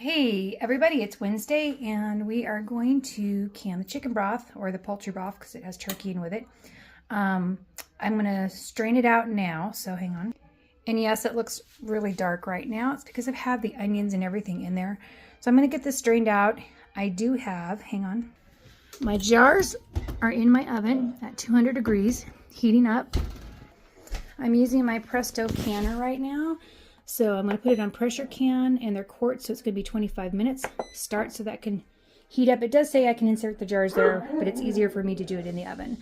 Hey everybody, it's Wednesday and we are going to can the chicken broth or the poultry broth because it has turkey in with it. I'm going to strain it out now, so hang on. And yes, it looks really dark right now. It's because I've had the onions and everything in there. So I'm going to get this strained out. I do have, hang on, my jars are in my oven at 200 degrees, heating up. I'm using my Presto canner right now. So I'm going to put it on pressure can, and they're quarts, so it's going to be 25 minutes start so that can heat up. It does say I can insert the jars there, but it's easier for me to do it in the oven.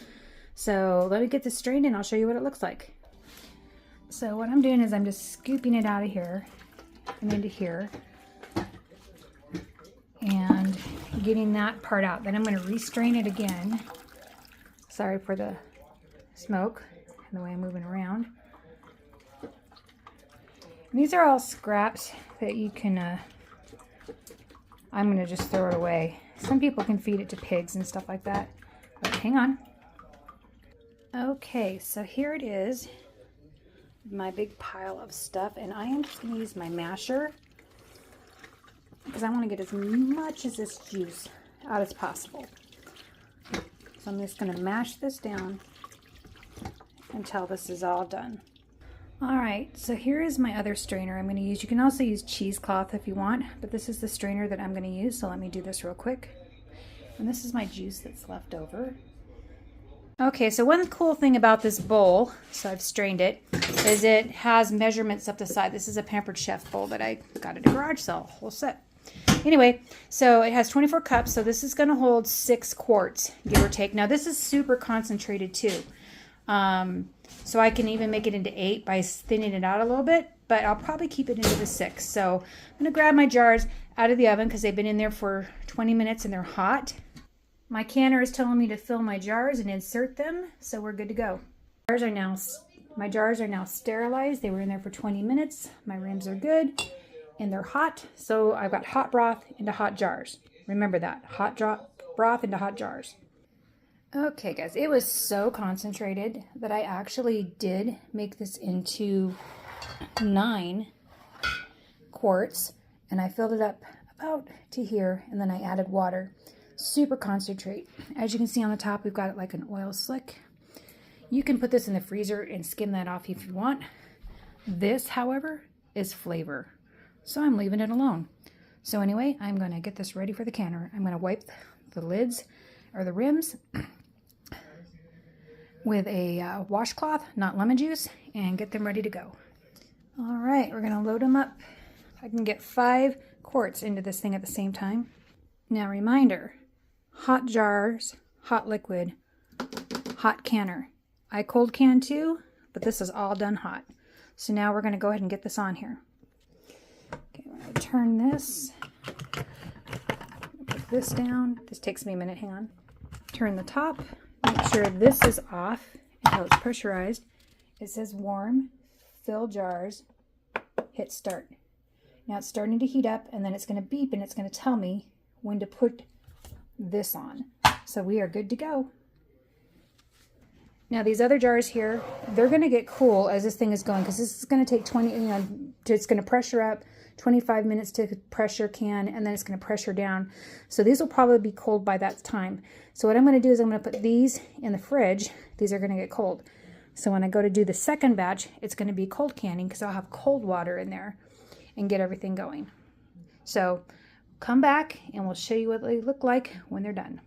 So let me get this strained and I'll show you what it looks like. So what I'm doing is I'm just scooping it out of here and into here and getting that part out. Then I'm going to restrain it again. Sorry for the smoke and the way I'm moving around. These are all scraps that you can, I'm going to just throw it away. Some people can feed it to pigs and stuff like that. But hang on. Okay, so here it is, my big pile of stuff. And I am just going to use my masher because I want to get as much of this juice out as possible. So I'm just going to mash this down until this is all done. Alright, so here is my other strainer I'm going to use. You can also use cheesecloth if you want, but this is the strainer that I'm going to use, so let me do this real quick. And this is my juice that's left over. Okay, so one cool thing about this bowl, so I've strained it, is it has measurements up the side. This is a Pampered Chef bowl that I got at a garage sale, whole set. Anyway, so it has 24 cups, so this is going to hold 6 quarts, give or take. Now this is super concentrated too. So I can even make it into 8 by thinning it out a little bit, but I'll probably keep it into the 6. So I'm going to grab my jars out of the oven because they've been in there for 20 minutes and they're hot. My canner is telling me to fill my jars and insert them, so we're good to go. My jars are now sterilized. They were in there for 20 minutes. My rims are good and they're hot. So I've got hot broth into hot jars. Remember that, broth into hot jars. Okay guys, it was so concentrated that I actually did make this into 9 quarts, and I filled it up about to here, and then I added water. Super concentrate. As you can see on the top, we've got it like an oil slick. You can put this in the freezer and skim that off if you want. This, however, is flavor, so I'm leaving it alone. So anyway, I'm going to get this ready for the canner. I'm going to wipe the lids or the rims with a washcloth, not lemon juice, and get them ready to go. All right, we're going to load them up. I can get 5 quarts into this thing at the same time. Now reminder, hot jars, hot liquid, hot canner. I cold can too, but this is all done hot. So now we're going to go ahead and get this on here. Okay, I'm going to turn this, put this down. This takes me a minute, hang on. Turn the top. Make sure this is off until it's pressurized. It says warm, fill jars, hit start. Now it's starting to heat up, and then it's going to beep and it's going to tell me when to put this on. So we are good to go. Now these other jars here, they're going to get cool as this thing is going, because this is going to take 20, it's going to pressure up, 25 minutes to pressure can, and then it's going to pressure down. So these will probably be cold by that time. So what I'm going to do is I'm going to put these in the fridge. These are going to get cold. So when I go to do the second batch, it's going to be cold canning because I'll have cold water in there and get everything going. So come back and we'll show you what they look like when they're done.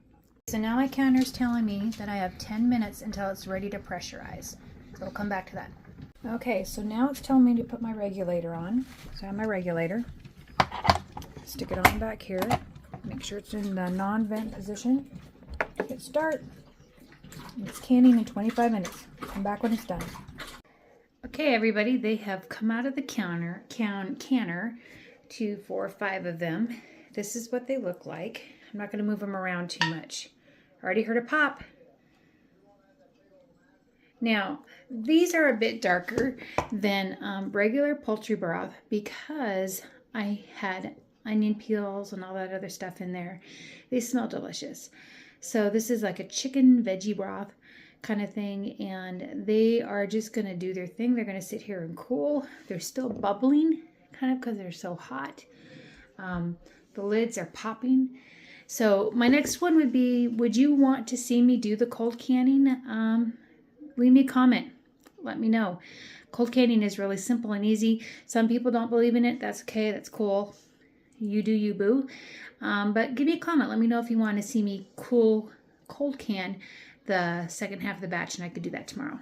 So now my counter is telling me that I have 10 minutes until it's ready to pressurize. So we'll come back to that. Okay, so now it's telling me to put my regulator on. So I have my regulator. Stick it on back here. Make sure it's in the non-vent position. Hit start. It's canning in 25 minutes. Come back when it's done. Okay, everybody, they have come out of the canner, 4 or 5 of them. This is what they look like. I'm not going to move them around too much. Already heard a pop. Now, these are a bit darker than regular poultry broth because I had onion peels and all that other stuff in there. They smell delicious. So this is like a chicken veggie broth kind of thing, and they are just going to do their thing. They're going to sit here and cool. They're still bubbling kind of because they're so hot. The lids are popping. So my next one would be, would you want to see me do the cold canning? Leave me a comment. Let me know. Cold canning is really simple and easy. Some people don't believe in it. That's okay. That's cool. You do you, boo. But give me a comment. Let me know if you want to see me cold can the second half of the batch, and I could do that tomorrow.